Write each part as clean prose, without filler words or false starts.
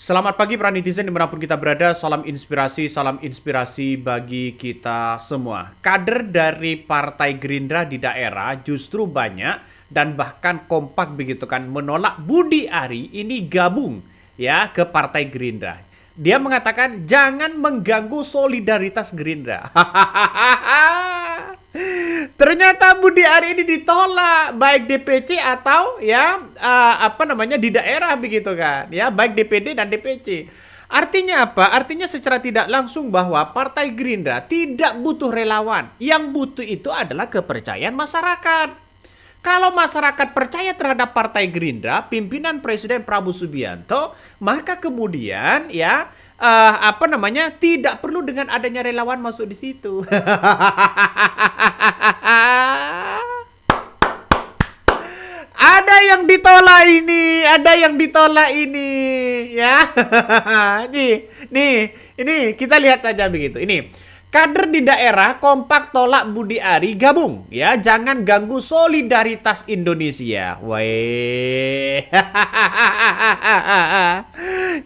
Selamat pagi para netizen dimanapun kita berada, salam inspirasi bagi kita semua. Kader dari Partai Gerindra di daerah justru banyak dan bahkan kompak begitu kan menolak Budi Ari ini gabung ya ke Partai Gerindra. Dia mengatakan jangan mengganggu solidaritas Gerindra. Ternyata Budi Ari ini ditolak baik DPC atau ya di daerah begitu kan ya, baik DPD dan DPC. Artinya apa? Artinya secara tidak langsung bahwa Partai Gerindra tidak butuh relawan. Yang butuh itu adalah kepercayaan masyarakat. Kalau masyarakat percaya terhadap Partai Gerindra, pimpinan Presiden Prabowo Subianto, maka kemudian ya tidak perlu dengan adanya relawan masuk di situ. Ada yang ditolak ini, ya. Ini kita lihat saja begitu. Ini kader di daerah kompak tolak Budi Ari gabung, ya. Jangan ganggu solidaritas Indonesia. Weh.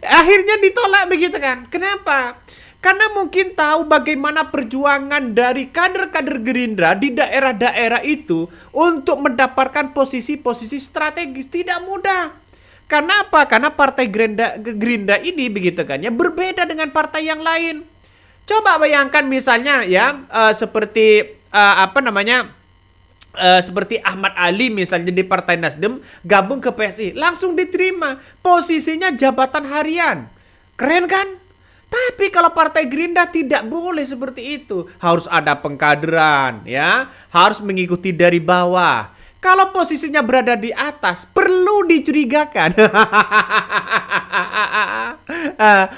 Akhirnya ditolak begitu kan? Kenapa? Karena mungkin tahu bagaimana perjuangan dari kader-kader Gerindra di daerah-daerah itu untuk mendapatkan posisi-posisi strategis tidak mudah. Karena apa? Karena Partai Gerindra ini begitu kan ya, berbeda dengan partai yang lain. Coba bayangkan misalnya ya seperti Ahmad Ali misalnya di Partai Nasdem gabung ke PSI, langsung diterima, posisinya jabatan harian. Keren kan? Tapi kalau Partai Gerindra tidak boleh seperti itu. Harus ada pengkaderan, ya. Harus mengikuti dari bawah. Kalau posisinya berada di atas, perlu dicurigakan.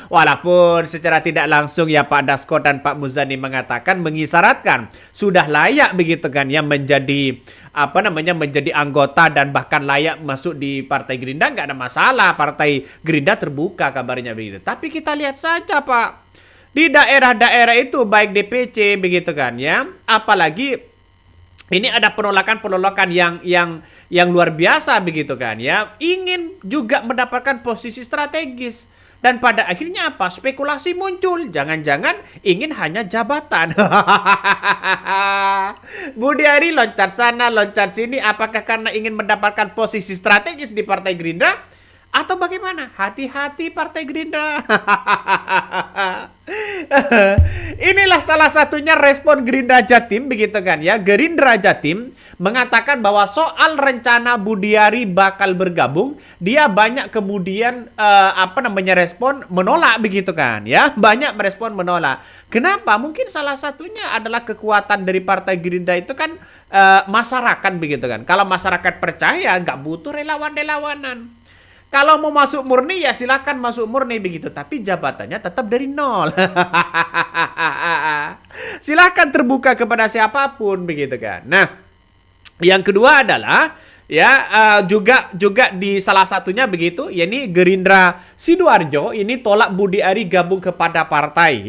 Walaupun secara tidak langsung ya Pak Dasko dan Pak Muzani mengatakan, mengisyaratkan sudah layak begitu kan ya menjadi menjadi anggota dan bahkan layak masuk di Partai Gerindra, nggak ada masalah. Partai Gerindra terbuka kabarnya begitu. Tapi kita lihat saja Pak, di daerah-daerah itu baik DPC begitu kan ya, apalagi ini ada penolakan yang luar biasa begitu kan ya, ingin juga mendapatkan posisi strategis. Dan pada akhirnya apa? Spekulasi muncul. Jangan-jangan ingin hanya jabatan. Budi Ari loncat sana, loncat sini. Apakah karena ingin mendapatkan posisi strategis di Partai Gerindra? Atau bagaimana? Hati-hati Partai Gerindra. Inilah salah satunya respon Gerindra Jatim begitu kan ya. Gerindra Jatim mengatakan bahwa soal rencana Budi Ari bakal bergabung, dia banyak kemudian respon menolak begitu kan ya. Banyak merespon menolak. Kenapa? Mungkin salah satunya adalah kekuatan dari Partai Gerindra itu kan masyarakat begitu kan. Kalau masyarakat percaya nggak butuh relawan-relawanan. Kalau mau masuk murni ya silahkan masuk murni begitu. Tapi jabatannya tetap dari nol. Silahkan terbuka kepada siapapun begitu kan. Nah, yang kedua adalah juga di salah satunya begitu, yakni Gerindra Sidoarjo ini tolak Budi Ari gabung kepada partai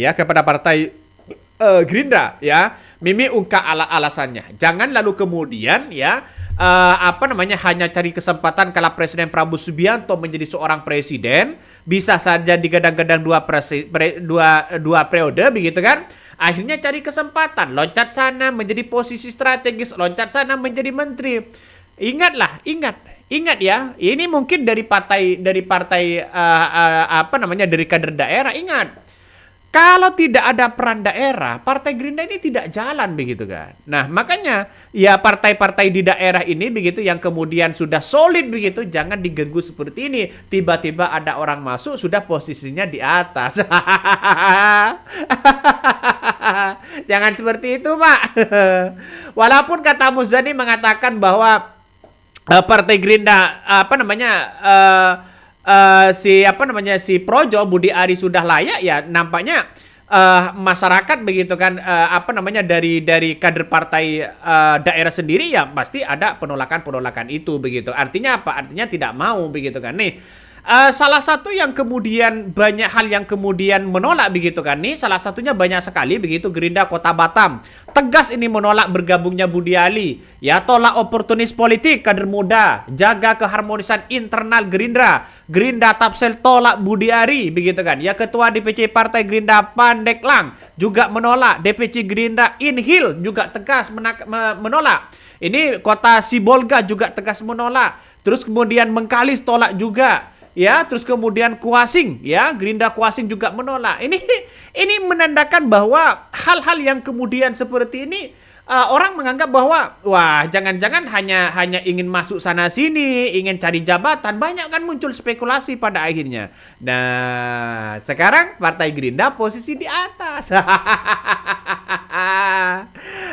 Gerindra ya. Mimi ungkap alasannya. Jangan lalu kemudian ya hanya cari kesempatan kalau Presiden Prabowo Subianto menjadi seorang presiden, bisa saja digadang-gadang dua periode begitu kan. Akhirnya cari kesempatan, loncat sana menjadi posisi strategis, loncat sana menjadi menteri. Ingat ya, ini mungkin dari kader daerah. Ingat, kalau tidak ada peran daerah, Partai Gerindra ini tidak jalan begitu kan. Nah, makanya ya partai-partai di daerah ini begitu yang kemudian sudah solid begitu, jangan diganggu seperti ini. Tiba-tiba ada orang masuk sudah posisinya di atas. Jangan seperti itu, Pak. Walaupun kata Muzani mengatakan bahwa Partai Gerindra si Projo Budi Ari sudah layak ya, nampaknya masyarakat begitu kan dari kader partai daerah sendiri ya pasti ada penolakan itu begitu. Artinya apa? Artinya tidak mau begitu kan. Nih, salah satu yang kemudian banyak hal yang kemudian menolak begitu kan nih, salah satunya banyak sekali begitu. Gerindra Kota Batam tegas ini menolak bergabungnya Budi Ali, ya, tolak oportunis politik kader muda, jaga keharmonisan internal Gerindra. Gerindra Tapsel tolak Budi Ari begitu kan ya. Ketua DPC Partai Gerindra Pandeglang juga menolak. DPC Gerindra Inhil juga tegas menolak. Ini Kota Sibolga juga tegas menolak. Terus kemudian Mengkalis tolak juga. Ya, terus kemudian Kuasing, ya, Gerindra Kuasing juga menolak. Ini menandakan bahwa hal-hal yang kemudian seperti ini orang menganggap bahwa wah, jangan-jangan hanya ingin masuk sana sini, ingin cari jabatan, banyak kan muncul spekulasi pada akhirnya. Nah, sekarang Partai Gerindra posisi di atas.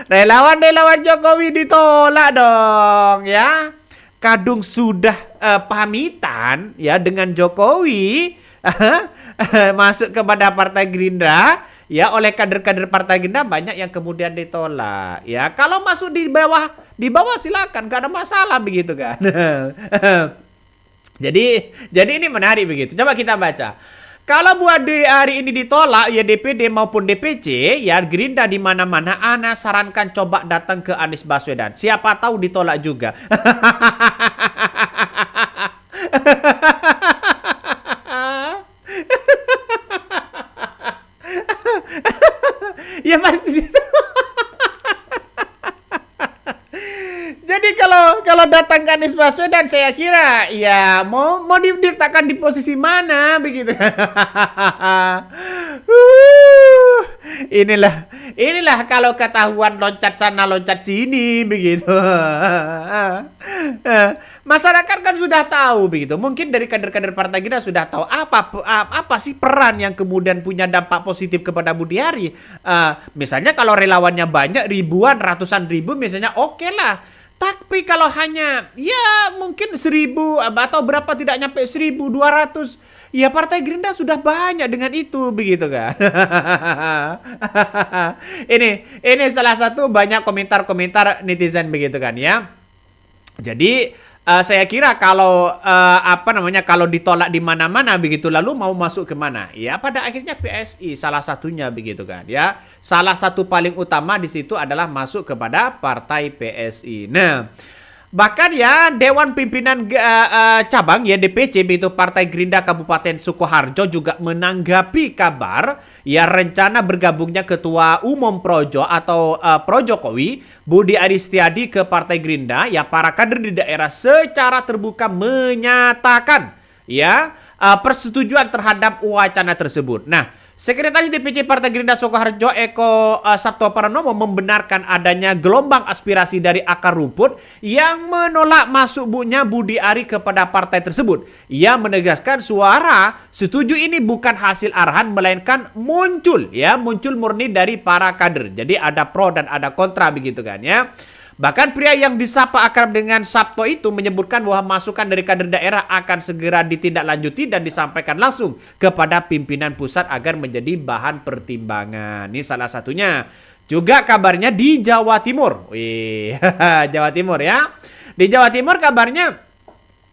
Relawan-relawan Jokowi ditolak dong, ya. Kadung sudah pamitan ya dengan Jokowi masuk kepada Partai Gerindra ya, oleh kader-kader Partai Gerindra banyak yang kemudian ditolak ya. Kalau masuk di bawah silakan, gak ada masalah begitu kan. jadi ini menarik begitu. Coba kita baca. Kalau buat hari ini ditolak ya DPD maupun DPC ya Gerindra di mana-mana, ana sarankan coba datang ke Anies Baswedan. Siapa tahu ditolak juga. Ya pasti. Jadi kalau datang ke Anies Baswedan, saya kira ya mau diletakkan di posisi mana begitu. Inilah kalau ketahuan loncat sana loncat sini begitu. Masyarakat kan sudah tahu begitu. Mungkin dari kader-kader Partai Gerindra sudah tahu apa sih peran yang kemudian punya dampak positif kepada Budi Ari. Misalnya kalau relawannya banyak, ribuan, ratusan ribu misalnya, oke lah. Tapi kalau hanya ya mungkin 1.000 atau berapa, tidak nyampe 1.200, ya Partai Gerindra sudah banyak dengan itu begitu kan. Ini salah satu banyak komentar-komentar netizen begitu kan ya. Jadi saya kira kalau kalau ditolak di mana-mana begitu, lalu mau masuk ke mana? Ya pada akhirnya PSI salah satunya begitu kan ya. Salah satu paling utama di situ adalah masuk kepada Partai PSI. Nah, bahkan ya Dewan Pimpinan Cabang ya DPC begitu Partai Gerindra Kabupaten Sukoharjo juga menanggapi kabar ya rencana bergabungnya Ketua Umum Projo atau Projokowi Budi Ari Setiadi ke Partai Gerindra. Ya para kader di daerah secara terbuka menyatakan ya persetujuan terhadap wacana tersebut. Nah, Sekretaris DPC Partai Gerindra Sukoharjo Eko Sabto Pranomo membenarkan adanya gelombang aspirasi dari akar rumput yang menolak masuknya Budi Ari kepada partai tersebut. Ia menegaskan suara setuju ini bukan hasil arahan melainkan muncul murni dari para kader. Jadi ada pro dan ada kontra begitu kan ya. Bahkan pria yang disapa akrab dengan Sabto itu menyebutkan bahwa masukan dari kader daerah akan segera ditindaklanjuti dan disampaikan langsung kepada pimpinan pusat agar menjadi bahan pertimbangan. Ini salah satunya. Juga kabarnya di Jawa Timur. Wih, Jawa Timur ya. Di Jawa Timur kabarnya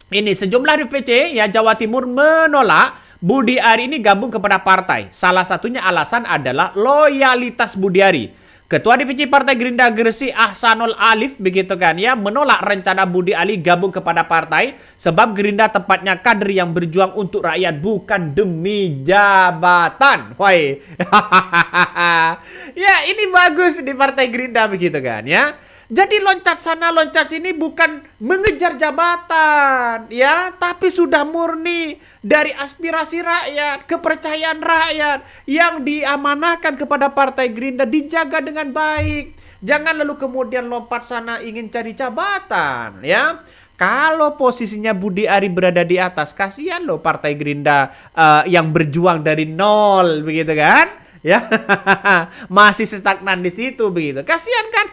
ini sejumlah DPC ya Jawa Timur menolak Budi Ari ini gabung kepada partai. Salah satunya alasan adalah loyalitas Budi Ari. Ketua DPC Partai Gerindra Gresik Ahsanul Alif begitu kan ya menolak rencana Budi Ali gabung kepada partai sebab Gerindra tempatnya kader yang berjuang untuk rakyat bukan demi jabatan. Woi. Ya ini bagus di Partai Gerindra begitu kan ya. Jadi loncat sana loncat sini bukan mengejar jabatan ya, tapi sudah murni dari aspirasi rakyat, kepercayaan rakyat yang diamanahkan kepada Partai Gerindra dijaga dengan baik. Jangan lalu kemudian lompat sana ingin cari jabatan ya. Kalau posisinya Budi Ari berada di atas, kasihan loh Partai Gerindra yang berjuang dari nol begitu kan? Ya, masih stagnan di situ begitu. Kasihan kan?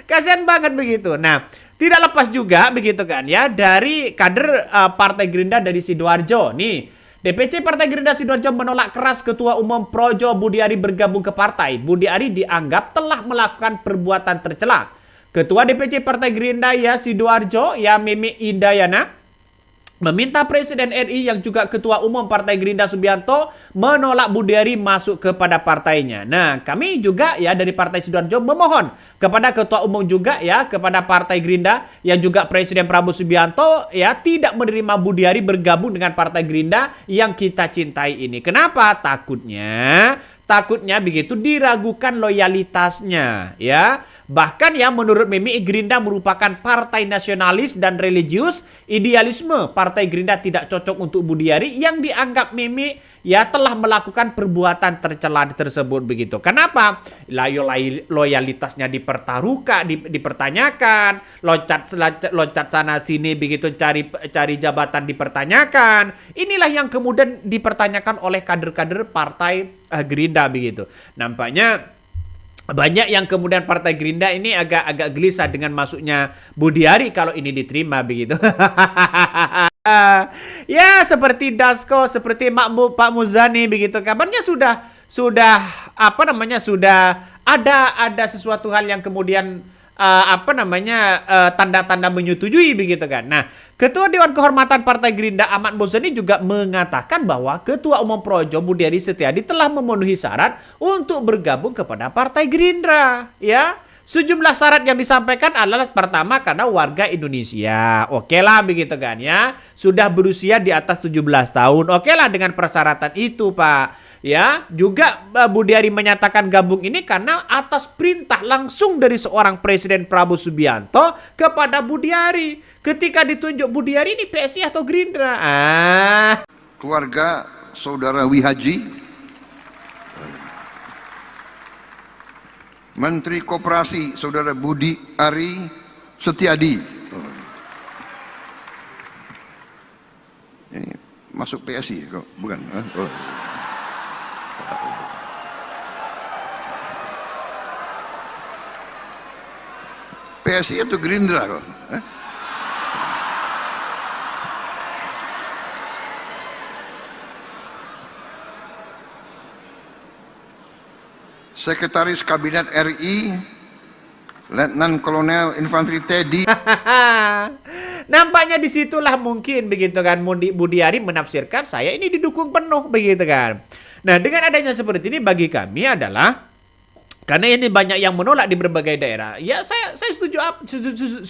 Kasihan banget begitu. Nah, tidak lepas juga begitu kan ya dari kader Partai Gerindra dari Sidoarjo. Nih, DPC Partai Gerindra Sidoarjo menolak keras Ketua Umum Projo Budi Ari bergabung ke partai. Budi Ari dianggap telah melakukan perbuatan tercela. Ketua DPC Partai Gerindra ya Sidoarjo ya Mimi Indayana meminta Presiden RI yang juga Ketua Umum Partai Gerindra Subianto menolak Budiari masuk kepada partainya. Nah, kami juga ya dari Partai Sidoarjo memohon kepada Ketua Umum juga ya, kepada Partai Gerindra yang juga Presiden Prabowo Subianto ya tidak menerima Budiari bergabung dengan Partai Gerindra yang kita cintai ini. Kenapa? Takutnya begitu diragukan loyalitasnya ya. Bahkan ya menurut Mimi, Gerindra merupakan partai nasionalis dan religius. Idealisme Partai Gerindra tidak cocok untuk Budiari yang dianggap Mimi ya telah melakukan perbuatan tercela tersebut begitu. Kenapa? Loyalitasnya dipertanyakan, loncat sana sini begitu cari jabatan dipertanyakan. Inilah yang kemudian dipertanyakan oleh kader-kader Partai Gerindra begitu. Nampaknya banyak yang kemudian Partai Gerindra ini agak gelisah dengan masuknya Budiari kalau ini diterima begitu. Ya seperti Dasko, seperti Pak Muzani begitu. Kabarnya sudah ada sesuatu hal yang kemudian tanda-tanda menyetujui begitu kan. Nah, Ketua Dewan Kehormatan Partai Gerindra Ahmad Muzani juga mengatakan bahwa Ketua Umum Projo Budiari Setiadi telah memenuhi syarat untuk bergabung kepada Partai Gerindra ya. Sejumlah syarat yang disampaikan adalah pertama karena warga Indonesia. Oke lah begitu kan ya. Sudah berusia di atas 17 tahun. Oke lah dengan persyaratan itu, Pak. Ya, juga Budiari menyatakan gabung ini karena atas perintah langsung dari seorang Presiden Prabowo Subianto kepada Budiari. Ketika ditunjuk Budiari ini PSI atau Gerindra? Keluarga Saudara Wihaji, Menteri Koperasi Saudara Budi Ari Setiadi. Ini masuk PSI kok, bukan? PSI atau Gerindra kok? Sekretaris Kabinet RI Letnan Kolonel Infanteri Teddy. Nampaknya disitulah mungkin begitu kan Budiari menafsirkan saya ini didukung penuh begitu kan. Nah dengan adanya seperti ini bagi kami adalah karena ini banyak yang menolak di berbagai daerah. Ya saya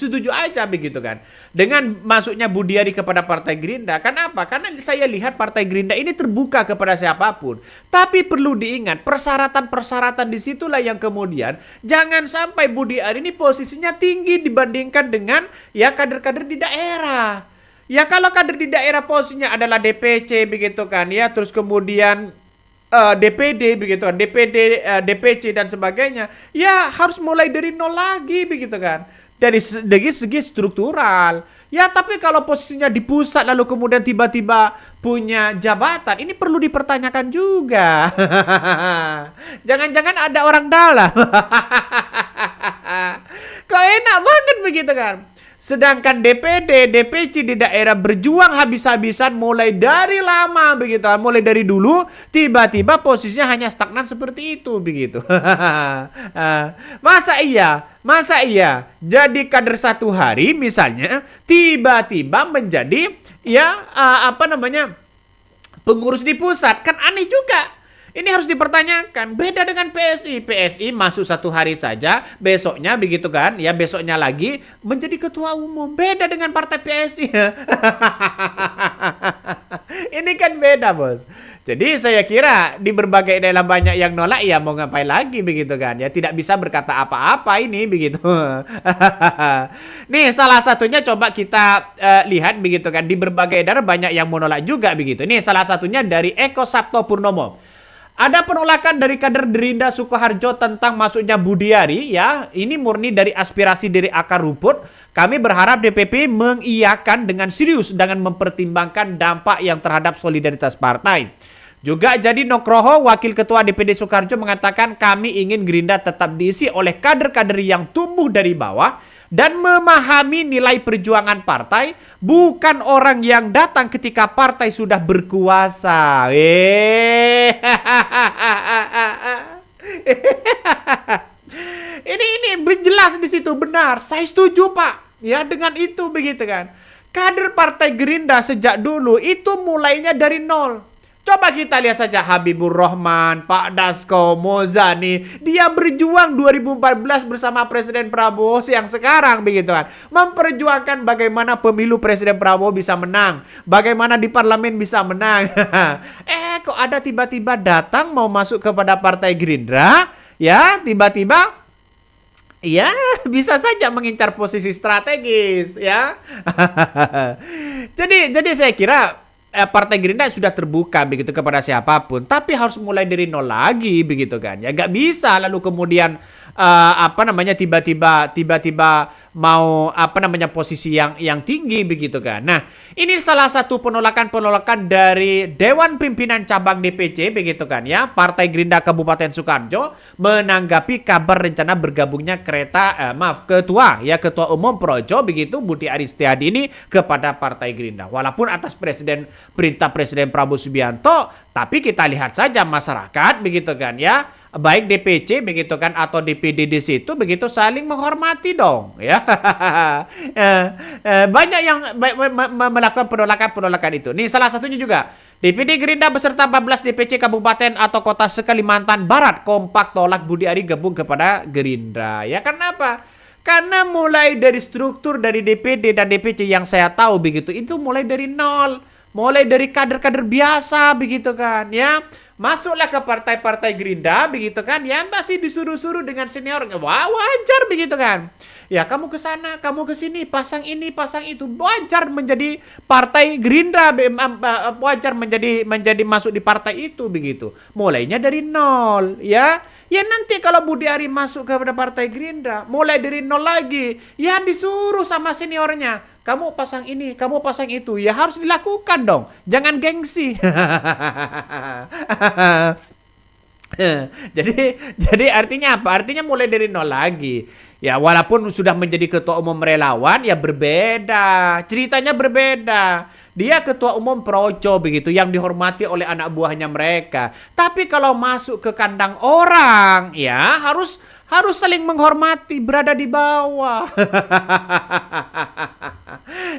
setuju aja begitu kan. Dengan masuknya Budiari kepada Partai Gerindra. Kenapa? Karena saya lihat Partai Gerindra ini terbuka kepada siapapun. Tapi perlu diingat persyaratan-persyaratan disitulah yang kemudian jangan sampai Budiari ini posisinya tinggi dibandingkan dengan ya kader-kader di daerah. Ya kalau kader di daerah posisinya adalah DPC begitu kan ya. Terus kemudian DPD begitu kan, DPC dan sebagainya, ya harus mulai dari nol lagi begitu kan, dari segi struktural. Ya tapi kalau posisinya di pusat lalu kemudian tiba-tiba punya jabatan, ini perlu dipertanyakan juga. Jangan-jangan ada orang dalam. Kok enak banget begitu kan. Sedangkan DPD, DPC di daerah berjuang habis-habisan mulai dari lama begitu, mulai dari dulu, tiba-tiba posisinya hanya stagnan seperti itu begitu. Masa iya jadi kader satu hari misalnya tiba-tiba menjadi ya pengurus di pusat, kan aneh juga. Ini harus dipertanyakan. Beda dengan PSI. PSI masuk satu hari saja, besoknya begitu kan, ya besoknya lagi menjadi ketua umum. Beda dengan partai PSI. Ini kan beda, Bos. Jadi saya kira di berbagai daerah banyak yang nolak, ya mau ngapain lagi begitu kan. Ya tidak bisa berkata apa-apa ini begitu. Nih salah satunya coba kita lihat begitu kan. Di berbagai daerah banyak yang menolak juga begitu. Nih salah satunya dari Eko Sabto Purnomo. Ada penolakan dari kader Gerindra Sukoharjo tentang masuknya Budiari ya. Ini murni dari aspirasi dari akar rumput. Kami berharap DPP mengiyakan dengan serius dengan mempertimbangkan dampak yang terhadap solidaritas partai. Juga jadi Nokroho, Wakil Ketua DPD Sukoharjo mengatakan kami ingin Gerindra tetap diisi oleh kader-kader yang tumbuh dari bawah dan memahami nilai perjuangan partai, bukan orang yang datang ketika partai sudah berkuasa. Ini jelas di situ benar. Saya setuju, Pak. Ya dengan itu begitu kan. Kader Partai Gerindra sejak dulu itu mulainya dari nol. Coba kita lihat saja Habibur Rahman, Pak Dasko, Mozani. Dia berjuang 2014 bersama Presiden Prabowo yang sekarang begitu kan. Memperjuangkan bagaimana pemilu Presiden Prabowo bisa menang. Bagaimana di parlemen bisa menang. Kok ada tiba-tiba datang mau masuk kepada Partai Gerindra. Ya, tiba-tiba ya bisa saja mengincar posisi strategis ya. Jadi saya kira Partai Gerindra sudah terbuka begitu kepada siapapun, tapi harus mulai dari nol lagi begitu kan. Ya nggak bisa lalu kemudian tiba-tiba mau posisi yang tinggi begitu kan. Nah, ini salah satu penolakan dari Dewan Pimpinan Cabang DPC begitu kan ya. Partai Gerindra Kabupaten Sukoharjo menanggapi kabar rencana bergabungnya Ketua Umum Projo begitu Budi Aris Setiadi ini kepada Partai Gerindra. Walaupun atas perintah Presiden Prabowo Subianto, tapi kita lihat saja masyarakat begitu kan ya. Baik DPC begitu kan atau DPD di situ begitu saling menghormati dong ya. Banyak yang melakukan penolakan itu. Nih salah satunya juga DPD Gerindra beserta 14 DPC kabupaten atau kota se-Kalimantan Barat kompak tolak Budi Ari gabung kepada Gerindra. Ya kenapa? Karena mulai dari struktur dari DPD dan DPC yang saya tahu begitu itu mulai dari nol, mulai dari kader-kader biasa begitu kan ya. Masuklah ke partai-partai Gerindra begitu kan ya, masih disuruh-suruh dengan senior. Wah, wajar begitu kan. Ya kamu ke sana, kamu ke sini, pasang ini, pasang itu. Wajar menjadi partai Gerindra, wajar menjadi masuk di partai itu begitu. Mulainya dari nol ya. Ya nanti kalau Budi Ari masuk kepada Partai Gerindra, mulai dari nol lagi. Ya disuruh sama seniornya. Kamu pasang ini, kamu pasang itu. Ya harus dilakukan dong. Jangan gengsi. jadi artinya apa? Artinya mulai dari nol lagi. Ya walaupun sudah menjadi ketua umum relawan ya berbeda. Ceritanya berbeda. Dia ketua umum Projo begitu yang dihormati oleh anak buahnya mereka. Tapi kalau masuk ke kandang orang ya harus saling menghormati, berada di bawah.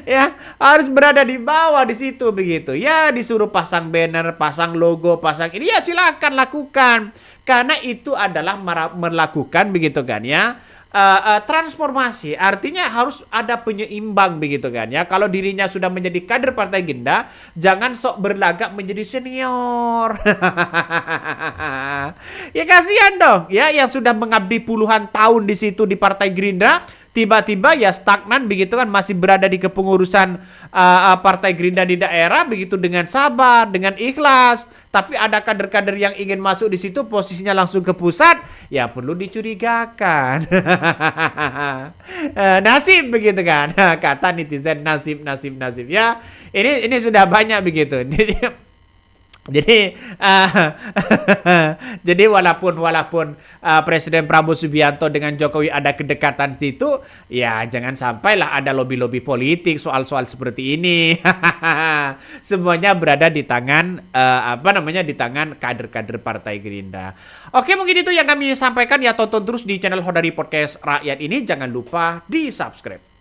Ya, harus berada di bawah di situ begitu. Ya, disuruh pasang banner, pasang logo, pasang ini ya silakan lakukan. Karena itu adalah melakukan begitu kan ya. Transformasi artinya harus ada penyeimbang begitu kan ya. Kalau dirinya sudah menjadi kader Partai Gerindra, jangan sok berlagak menjadi senior. Ya kasihan dong ya yang sudah mengabdi puluhan tahun di situ di Partai Gerindra, tiba-tiba ya stagnan begitu kan, masih berada di kepengurusan Partai Gerindra di daerah begitu dengan sabar, dengan ikhlas. Tapi ada kader-kader yang ingin masuk di situ posisinya langsung ke pusat, ya perlu dicurigakan. Nasib begitu kan. Kata netizen nasib ya. Ini sudah banyak begitu. Jadi walaupun Presiden Prabowo Subianto dengan Jokowi ada kedekatan situ, ya jangan sampailah ada lobby-lobby politik soal-soal seperti ini. Semuanya berada di tangan di tangan kader-kader Partai Gerindra. Oke, mungkin itu yang kami sampaikan ya. Tonton terus di channel Hodari Podcast Rakyat ini, jangan lupa di-subscribe.